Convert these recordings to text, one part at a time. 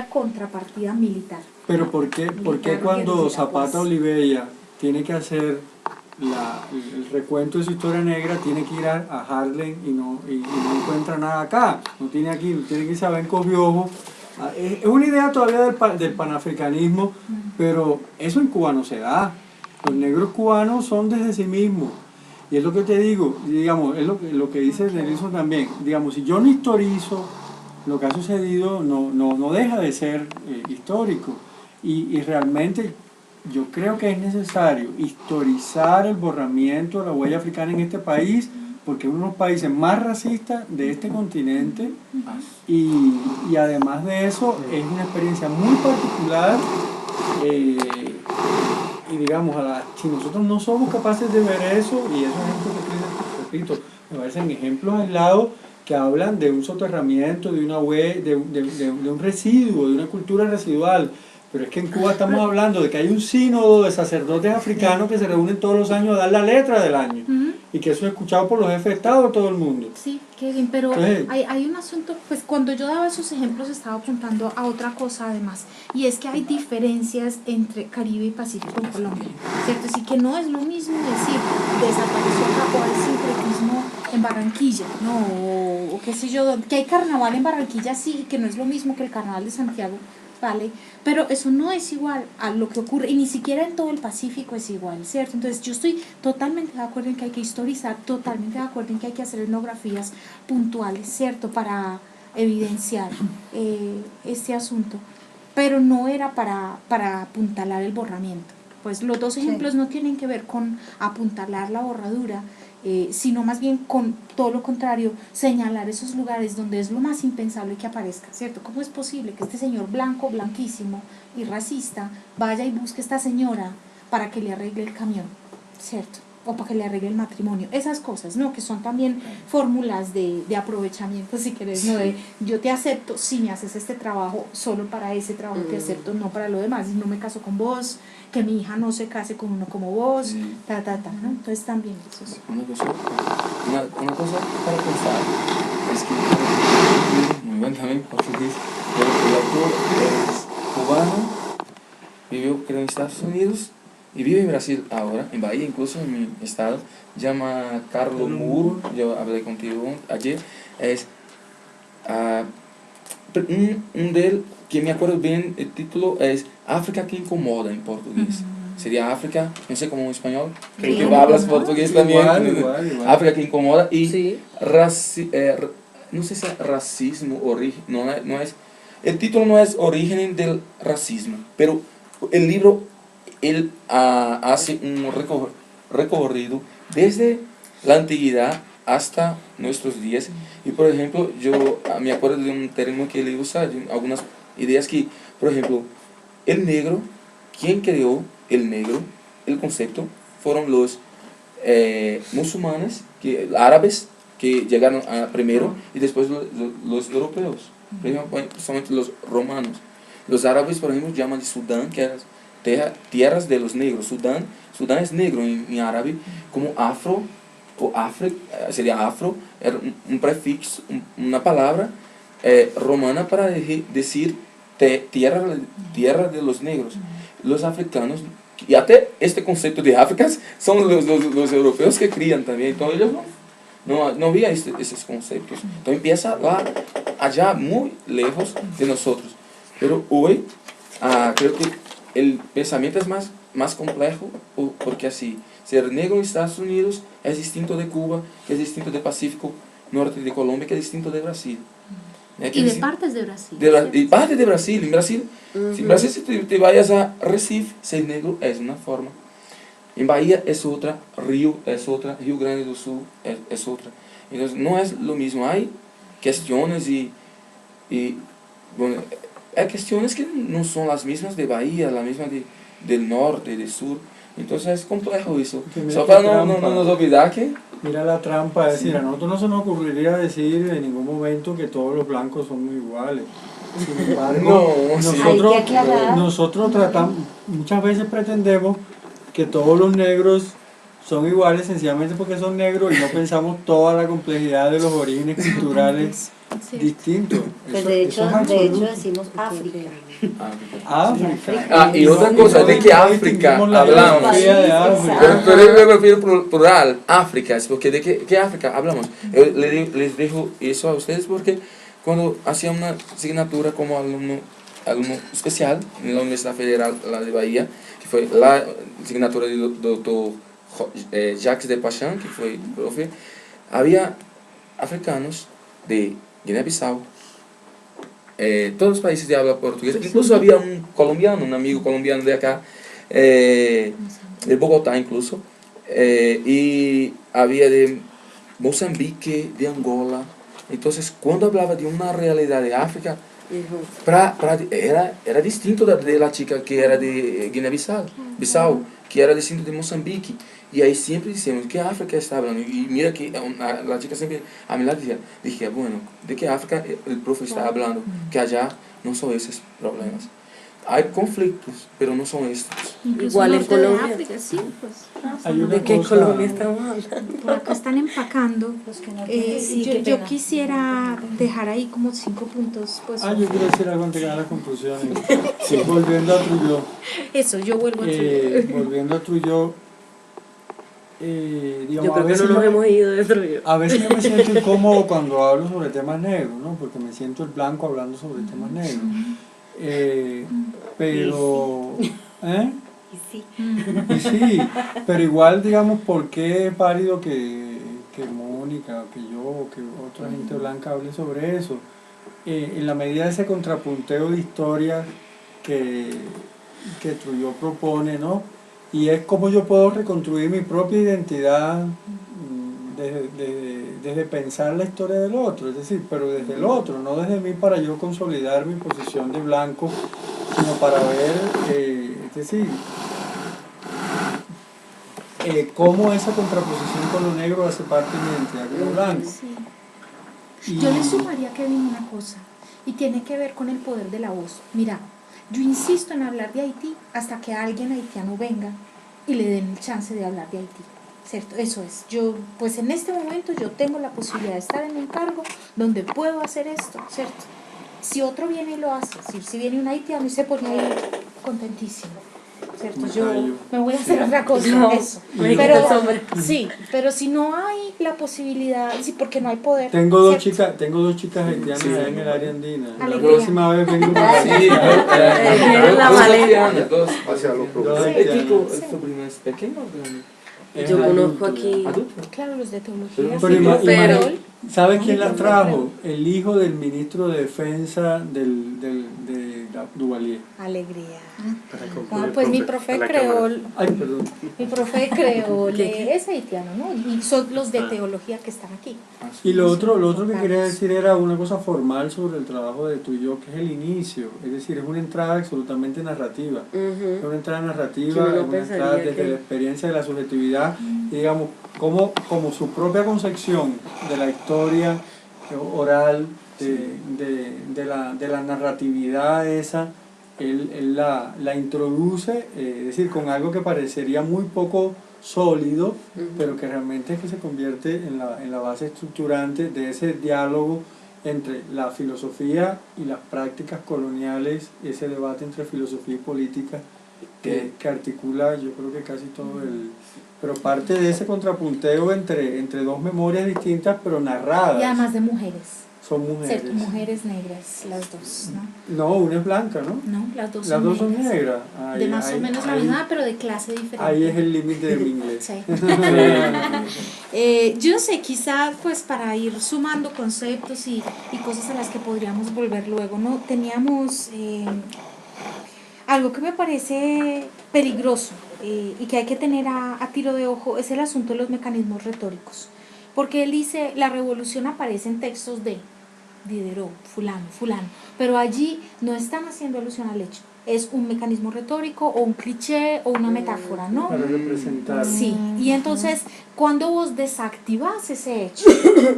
contrapartida militar. Pero ¿por qué cuando Zapata Oliveira tiene que hacer el recuento de su historia negra, tiene que ir a Harlem y no encuentra nada acá? No tiene aquí, tiene que irse a Benco Biojo. Es una idea todavía del panafricanismo, pero eso en Cuba no se da. Los negros cubanos son desde sí mismos. Y es lo que te digo, digamos, es lo que dice Nelson también. Digamos, si yo no historizo lo que ha sucedido, no deja de ser histórico. Y realmente yo creo que es necesario historizar el borramiento de la huella africana en este país, porque es uno de los países más racistas de este continente, y además de eso es una experiencia muy particular, y digamos, si nosotros no somos capaces de ver eso, y esos ejemplos que repito, me parecen ejemplos aislados que hablan de un soterramiento, de una huella, de un residuo, de una cultura residual. Pero es que en Cuba estamos hablando de que hay un sínodo de sacerdotes africanos que se reúnen todos los años a dar la letra del año. Y que eso es escuchado por los jefes de Estado de todo el mundo. Sí, Kevin, pero hay un asunto, pues cuando yo daba esos ejemplos estaba apuntando a otra cosa además, y es que hay diferencias entre Caribe y Pacífico en Colombia, ¿cierto? Así que no es lo mismo decir desapareció acá o hay sincretismo en Barranquilla, ¿no? O qué sé yo, que hay carnaval en Barranquilla, sí, y que no es lo mismo que el carnaval de Santiago, ¿vale? Pero eso no es igual a lo que ocurre, y ni siquiera en todo el Pacífico es igual, ¿cierto? Entonces yo estoy totalmente de acuerdo en que hay que historizar, totalmente de acuerdo en que hay que hacer etnografías puntuales, ¿cierto? Para evidenciar este asunto, pero no era para apuntalar el borramiento. Pues los dos ejemplos no tienen que ver con apuntalar la borradura, sino más bien con todo lo contrario, señalar esos lugares donde es lo más impensable que aparezca, ¿cierto? ¿Cómo es posible que este señor blanco, blanquísimo y racista vaya y busque a esta señora para que le arregle el camión, ¿cierto? O para que le arregle el matrimonio? Esas cosas, ¿no? Que son también fórmulas de aprovechamiento, si querés, ¿no? De yo te acepto si me haces este trabajo, solo para ese trabajo te acepto, no para lo demás. No me caso con vos, que mi hija no se case con uno como vos, ¿no? Entonces también eso es. Una cosa para pensar es que, muy bien también portugués, pero el autor es cubano, vivió creo en Estados Unidos y vive en Brasil ahora, en Bahía, incluso en mi estado. Llama Carlos Muro, yo hablé contigo ayer. Es un de él que me acuerdo bien, el título es África que incomoda en portugués. Sería África, no sé cómo en español, creo que hablas portugués también. Igual. África que incomoda y sí. No sé si es racismo, no es, el título no es Origen del racismo, pero el libro él hace un recorrido desde la antigüedad hasta nuestros días. Y por ejemplo, yo me acuerdo de un término que él usa, de algunas ideas que, por ejemplo, el negro, quien creó el negro, el concepto, fueron los musulmanes, árabes, que llegaron primero, y después los europeos, principalmente los romanos. Los árabes, por ejemplo, llaman de Sudán, que eran tierras de los negros. Sudán es negro en árabe, como afro, o sería afro, era un prefixo, una palabra romana para decir tierra de los negros. Los africanos, y hasta este concepto de África son los europeos que crían también, entonces ellos no había esos conceptos. Entonces empieza allá muy lejos de nosotros. Pero hoy creo que el pensamiento es más complejo, porque así, ser negro en Estados Unidos es distinto de Cuba, que es distinto de Pacífico Norte de Colombia, que es distinto de Brasil. Y de partes de Brasil. Y parte de Brasil. En Brasil, si te vayas a Recife, ser negro es una forma. En Bahía es otra, Río es otra, Rio Grande do Sul es otra. Entonces no es lo mismo. Hay cuestiones y bueno, hay cuestiones que no son las mismas de Bahía, las mismas del norte, del sur. Entonces es complejo eso. Solo para no nos olvidar que... Mira la trampa, es decir, a nosotros no se nos ocurriría decir en ningún momento que todos los blancos son muy iguales. Sin embargo, nosotros tratamos, muchas veces pretendemos que todos los negros son iguales sencillamente porque son negros y no pensamos toda la complejidad de los orígenes culturales distintos. Pues de hecho decimos África. África. Y otra cosa, ¿de qué África hablamos? Pero yo prefiero plural, África, es porque ¿de qué África hablamos? Yo les dejo eso a ustedes porque cuando hacía una asignatura como alumno especial en la Universidad Federal de Bahía, que fue la asignatura del doctor Jacques de Pachan, que fue profe, había africanos de Guinea-Bissau, todos los países de habla portuguesa, incluso había un colombiano, un amigo colombiano de acá, de Bogotá incluso, y había de Mozambique, de Angola. Entonces, cuando hablaba de una realidad de África, era distinto de la chica que era de Guinea-Bissau, que era distinto de Mozambique. Y ahí siempre decíamos, ¿qué África está hablando? Y mira que la chica siempre a mi lado dije, bueno, ¿de qué África el profe está hablando? Que allá no son esos problemas. Hay conflictos, pero no son estos. Igual en Colombia. África, sí, pues. ¿De qué Colombia estamos hablando? Por acá están empacando. Yo quisiera dejar ahí como 5 puntos. Pues, yo quiero decir algo antes de las conclusiones. Sí, volviendo a Trujillo. Eso, yo vuelvo a Trujillo. Volviendo a Trujillo. Digamos, yo creo que no nos hemos ido de Trujillo. A veces yo me siento incómodo cuando hablo sobre temas negros, ¿no? Porque me siento el blanco hablando sobre temas negros. Pero... Y sí, pero igual, digamos, ¿por qué es válido que Mónica, que yo, o que otra gente blanca hable sobre eso? En la medida de ese contrapunteo de historia que Trujillo propone, ¿no? Y es como yo puedo reconstruir mi propia identidad desde pensar la historia del otro, es decir, pero desde el otro, no desde mí para yo consolidar mi posición de blanco, sino para ver, es decir, cómo esa contraposición con lo negro hace parte de mi identidad como blanco. Sí. Yo le sumaría, Kevin, una cosa, y tiene que ver con el poder de la voz. Mira, yo insisto en hablar de Haití hasta que alguien haitiano venga y le den el chance de hablar de Haití, ¿cierto? Eso es. Yo, pues en este momento yo tengo la posibilidad de estar en un cargo donde puedo hacer esto, ¿cierto? Si otro viene y lo hace, si viene un haitiano y se pone ahí contentísimo, ¿cierto? Yo me voy a hacer otra cosa, eso. Pero si no hay la posibilidad, sí, porque no hay poder. Tengo dos chicas haitianas allá en el área andina. Alegría. La próxima vez vengo para la maleta. Dos haitianos. ¿El sobrino es pequeño o grande? Yo conozco aquí. Claro, los de teología. Pero ¿sabes quién las trajo? El hijo del ministro de Defensa de Duvalier. Alegría. Pues mi profe creol. Mi profe creol es haitiano, ¿no? Y son los de teología que están aquí. Y lo otro que quería decir era una cosa formal sobre el trabajo de Trujillo, que es el inicio. Es decir, es una entrada absolutamente narrativa. Es una entrada narrativa, es una entrada desde la experiencia de la subjetividad, y digamos, como su propia concepción de la historia oral, de la narratividad esa, él la introduce, es decir, con algo que parecería muy poco sólido, pero que realmente es que se convierte en la base estructurante de ese diálogo entre la filosofía y las prácticas coloniales, ese debate entre filosofía y política que articula, yo creo que casi todo pero parte de ese contrapunteo entre dos memorias distintas pero narradas. Y además de mujeres. Son mujeres. Cierto, mujeres negras, las dos, ¿no? No, una es blanca, ¿no? No, las dos son negras. De más o menos la misma, pero de clase diferente. Ahí es el límite de mi inglés. Sí. Yo no sé, quizá pues para ir sumando conceptos y cosas a las que podríamos volver luego, ¿no? Teníamos algo que me parece peligroso y que hay que tener a tiro de ojo, es el asunto de los mecanismos retóricos. Porque él dice, la revolución aparece en textos de, Diderot, fulano, pero allí no están haciendo alusión al hecho, es un mecanismo retórico o un cliché o una metáfora, ¿no? Para representar. Sí, y entonces cuando vos desactivás ese hecho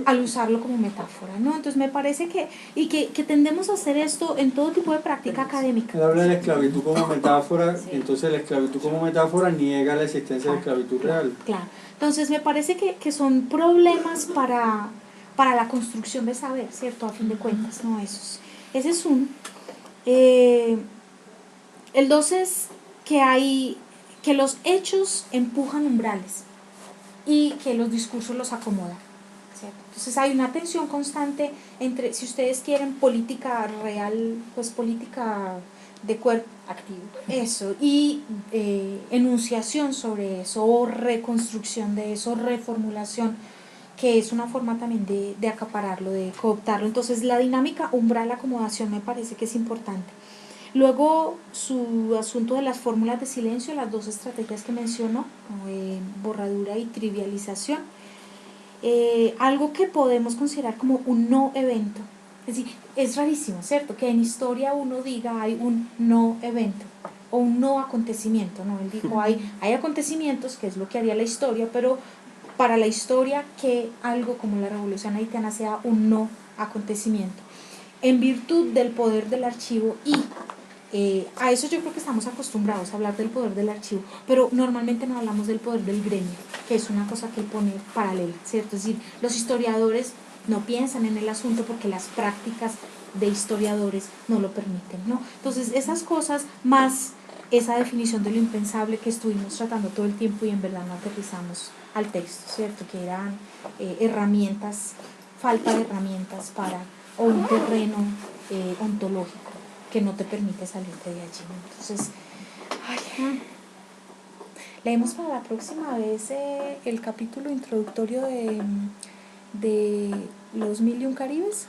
al usarlo como metáfora, ¿no? Entonces me parece que tendemos a hacer esto en todo tipo de práctica académica. Él habla de la esclavitud como metáfora, entonces la esclavitud como metáfora niega la existencia de la esclavitud real. Claro, entonces me parece que son problemas para la construcción de saber, ¿cierto? A fin de cuentas, ¿no? Ese es uno. El 2 es que los hechos empujan umbrales y que los discursos los acomodan, ¿cierto? Entonces hay una tensión constante entre, si ustedes quieren, política real, pues política de cuerpo activo, eso, y enunciación sobre eso, o reconstrucción de eso, reformulación, que es una forma también de acapararlo, de cooptarlo. Entonces la dinámica umbral-acomodación me parece que es importante. Luego, su asunto de las fórmulas de silencio, las dos estrategias que mencionó, borradura y trivialización, algo que podemos considerar como un no evento. Es decir, es rarísimo, ¿cierto? Que en historia uno diga hay un no evento o un no acontecimiento, ¿no? Él dijo hay acontecimientos, que es lo que haría la historia, pero para la historia que algo como la Revolución Haitiana sea un no acontecimiento. En virtud del poder del archivo y a eso yo creo que estamos acostumbrados a hablar del poder del archivo, pero normalmente no hablamos del poder del gremio, que es una cosa que él pone paralela, ¿cierto? Es decir, los historiadores no piensan en el asunto porque las prácticas de historiadores no lo permiten, ¿no? Entonces esas cosas más esa definición de lo impensable que estuvimos tratando todo el tiempo y en verdad no aterrizamos al texto, ¿cierto? Que eran herramientas, falta de herramientas o un terreno ontológico que no te permite salirte de allí. Entonces, leemos para la próxima vez el capítulo introductorio de Los Mil y un Caribes.